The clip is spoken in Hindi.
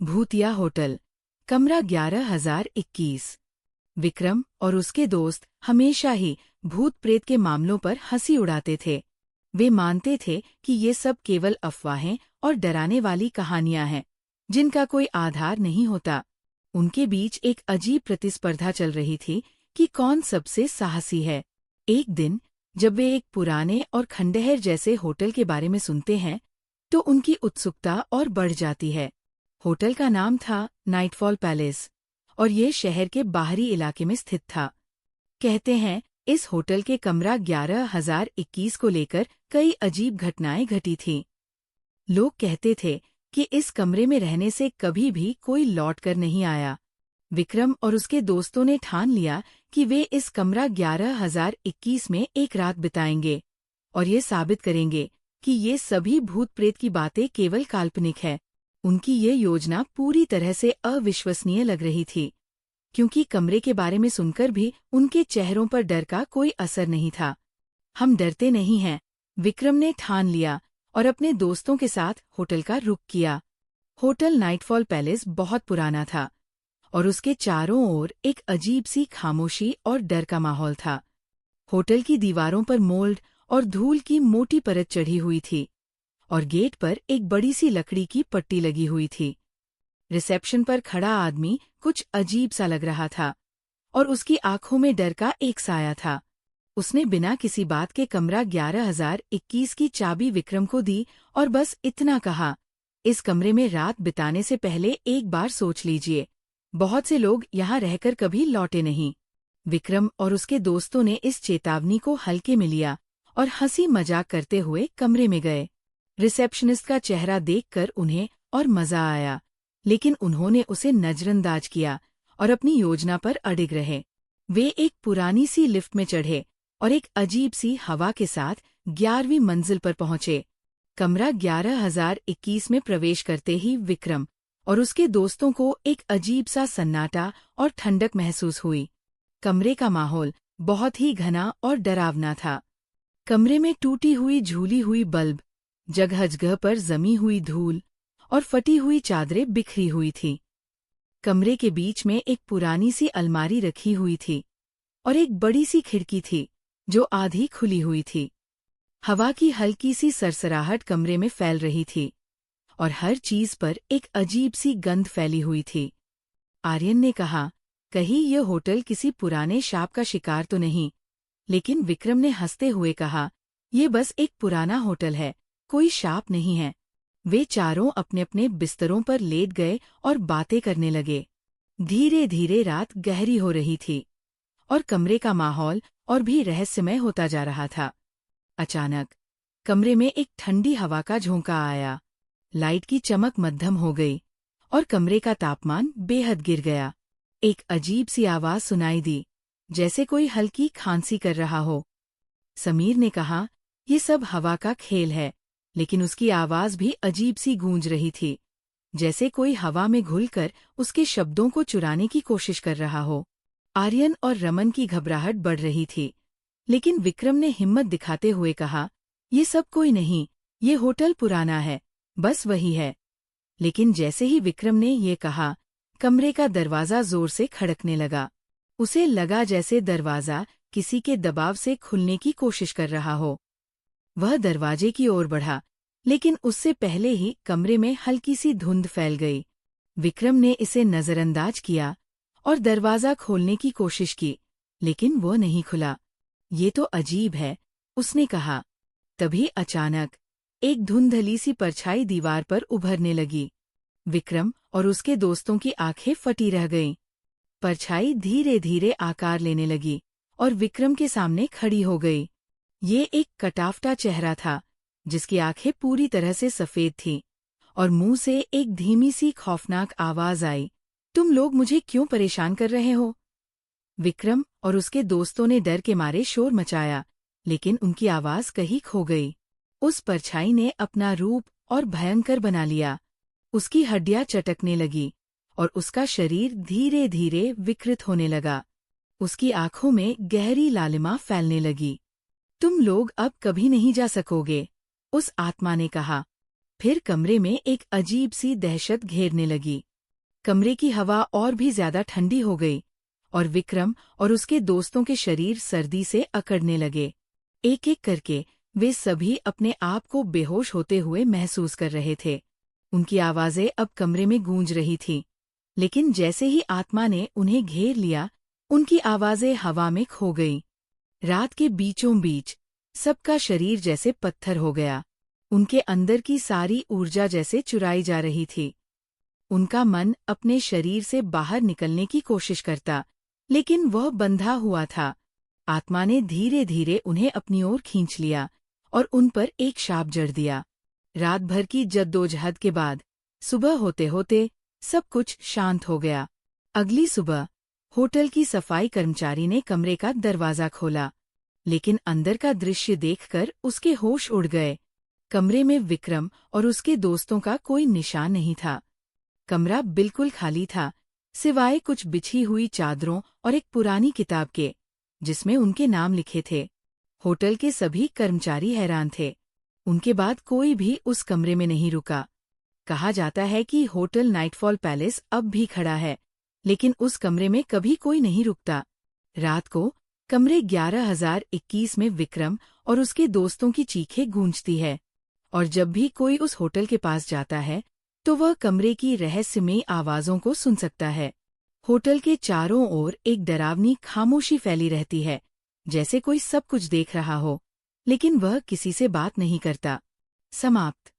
भूतिया होटल, कमरा 11,021। विक्रम और उसके दोस्त हमेशा ही भूत प्रेत के मामलों पर हंसी उड़ाते थे। वे मानते थे कि ये सब केवल अफवाहें और डराने वाली कहानियां हैं, जिनका कोई आधार नहीं होता। उनके बीच एक अजीब प्रतिस्पर्धा चल रही थी कि कौन सबसे साहसी है। एक दिन जब वे एक पुराने और खंडहर जैसे होटल के बारे में सुनते हैं, तो उनकी उत्सुकता और बढ़ जाती है। होटल का नाम था नाइटफॉल पैलेस और ये शहर के बाहरी इलाके में स्थित था। कहते हैं इस होटल के कमरा 11,021 को लेकर कई अजीब घटनाएं घटी थीं। लोग कहते थे कि इस कमरे में रहने से कभी भी कोई लौट कर नहीं आया। विक्रम और उसके दोस्तों ने ठान लिया कि वे इस कमरा 11,021 में एक रात बिताएंगे और ये साबित करेंगे कि ये सभी भूत प्रेत की बातें केवल काल्पनिक है। उनकी ये योजना पूरी तरह से अविश्वसनीय लग रही थी, क्योंकि कमरे के बारे में सुनकर भी उनके चेहरों पर डर का कोई असर नहीं था। हम डरते नहीं हैं, विक्रम ने ठान लिया और अपने दोस्तों के साथ होटल का रुख किया। होटल नाइटफॉल पैलेस बहुत पुराना था और उसके चारों ओर एक अजीब सी खामोशी और डर का माहौल था। होटल की दीवारों पर मोल्ड और धूल की मोटी परत चढ़ी हुई थी और गेट पर एक बड़ी सी लकड़ी की पट्टी लगी हुई थी। रिसेप्शन पर खड़ा आदमी कुछ अजीब सा लग रहा था और उसकी आंखों में डर का एक साया था। उसने बिना किसी बात के कमरा 11,021 की चाबी विक्रम को दी और बस इतना कहा, इस कमरे में रात बिताने से पहले एक बार सोच लीजिए, बहुत से लोग यहाँ रहकर कभी लौटे नहीं। विक्रम और उसके दोस्तों ने इस चेतावनी को हल्के में लिया और हंसी मजाक करते हुए कमरे में गए। रिसेप्शनिस्ट का चेहरा देखकर उन्हें और मजा आया, लेकिन उन्होंने उसे नजरअंदाज किया और अपनी योजना पर अडिग रहे। वे एक पुरानी सी लिफ्ट में चढ़े और एक अजीब सी हवा के साथ 11वीं मंजिल पर पहुंचे। कमरा 11,021 में प्रवेश करते ही विक्रम और उसके दोस्तों को एक अजीब सा सन्नाटा और ठंडक महसूस हुई। कमरे का माहौल बहुत ही घना और डरावना था। कमरे में टूटी हुई झूली हुई बल्ब, जगह जगह पर जमी हुई धूल और फटी हुई चादरें बिखरी हुई थी। कमरे के बीच में एक पुरानी सी अलमारी रखी हुई थी और एक बड़ी सी खिड़की थी जो आधी खुली हुई थी। हवा की हल्की सी सरसराहट कमरे में फैल रही थी और हर चीज पर एक अजीब सी गंध फैली हुई थी। आर्यन ने कहा, कहीं यह होटल किसी पुराने शाप का शिकार तो नहीं? लेकिन विक्रम ने हंसते हुए कहा, ये बस एक पुराना होटल है, कोई शाप नहीं है। वे चारों अपने अपने बिस्तरों पर लेट गए और बातें करने लगे। धीरे धीरे रात गहरी हो रही थी और कमरे का माहौल और भी रहस्यमय होता जा रहा था। अचानक कमरे में एक ठंडी हवा का झोंका आया। लाइट की चमक मध्यम हो गई और कमरे का तापमान बेहद गिर गया। एक अजीब सी आवाज सुनाई दी, जैसे कोई हल्की खांसी कर रहा हो। समीर ने कहा, ये सब हवा का खेल है, लेकिन उसकी आवाज भी अजीब सी गूंज रही थी, जैसे कोई हवा में घुलकर उसके शब्दों को चुराने की कोशिश कर रहा हो। आर्यन और रमन की घबराहट बढ़ रही थी, लेकिन विक्रम ने हिम्मत दिखाते हुए कहा, ये सब कोई नहीं, ये होटल पुराना है, बस वही है। लेकिन जैसे ही विक्रम ने ये कहा, कमरे का दरवाजा जोर से खड़कने लगा। उसे लगा जैसे दरवाजा किसी के दबाव से खुलने की कोशिश कर रहा हो। वह दरवाजे की ओर बढ़ा, लेकिन उससे पहले ही कमरे में हल्की सी धुंध फैल गई। विक्रम ने इसे नजरअंदाज किया और दरवाजा खोलने की कोशिश की, लेकिन वो नहीं खुला। ये तो अजीब है, उसने कहा। तभी अचानक एक धुंधली सी परछाई दीवार पर उभरने लगी। विक्रम और उसके दोस्तों की आंखें फटी रह गईं। परछाई धीरे धीरे आकार लेने लगी और विक्रम के सामने खड़ी हो गई। ये एक कटाफटा चेहरा था, जिसकी आंखें पूरी तरह से सफेद थीं और मुंह से एक धीमी सी खौफनाक आवाज आई, तुम लोग मुझे क्यों परेशान कर रहे हो? विक्रम और उसके दोस्तों ने डर के मारे शोर मचाया, लेकिन उनकी आवाज कहीं खो गई। उस परछाई ने अपना रूप और भयंकर बना लिया। उसकी हड्डियां चटकने लगी और उसका शरीर धीरे धीरे विकृत होने लगा। उसकी आंखों में गहरी लालिमा फैलने लगी। तुम लोग अब कभी नहीं जा सकोगे, उस आत्मा ने कहा। फिर कमरे में एक अजीब सी दहशत घेरने लगी। कमरे की हवा और भी ज्यादा ठंडी हो गई और विक्रम और उसके दोस्तों के शरीर सर्दी से अकड़ने लगे। एक एक करके वे सभी अपने आप को बेहोश होते हुए महसूस कर रहे थे। उनकी आवाजें अब कमरे में गूंज रही थीं, लेकिन जैसे ही आत्मा ने उन्हें घेर लिया, उनकी आवाजें हवा में खो गईं। रात के बीचों बीच सबका शरीर जैसे पत्थर हो गया। उनके अंदर की सारी ऊर्जा जैसे चुराई जा रही थी। उनका मन अपने शरीर से बाहर निकलने की कोशिश करता, लेकिन वह बंधा हुआ था। आत्मा ने धीरे धीरे उन्हें अपनी ओर खींच लिया और उन पर एक शाप जड़ दिया। रात भर की जद्दोजहद के बाद सुबह होते होते सब कुछ शांत हो गया। अगली सुबह होटल की सफाई कर्मचारी ने कमरे का दरवाजा खोला, लेकिन अंदर का दृश्य देखकर उसके होश उड़ गए। कमरे में विक्रम और उसके दोस्तों का कोई निशान नहीं था। कमरा बिल्कुल खाली था, सिवाय कुछ बिछी हुई चादरों और एक पुरानी किताब के, जिसमें उनके नाम लिखे थे। होटल के सभी कर्मचारी हैरान थे। उनके बाद कोई भी उस कमरे में नहीं रुका। कहा जाता है कि होटल नाइटफॉल पैलेस अब भी खड़ा है, लेकिन उस कमरे में कभी कोई नहीं रुकता। रात को कमरे 11,021 में विक्रम और उसके दोस्तों की चीखें गूंजती है, और जब भी कोई उस होटल के पास जाता है तो वह कमरे की रहस्यमयी आवाजों को सुन सकता है। होटल के चारों ओर एक डरावनी खामोशी फैली रहती है, जैसे कोई सब कुछ देख रहा हो, लेकिन वह किसी से बात नहीं करता। समाप्त।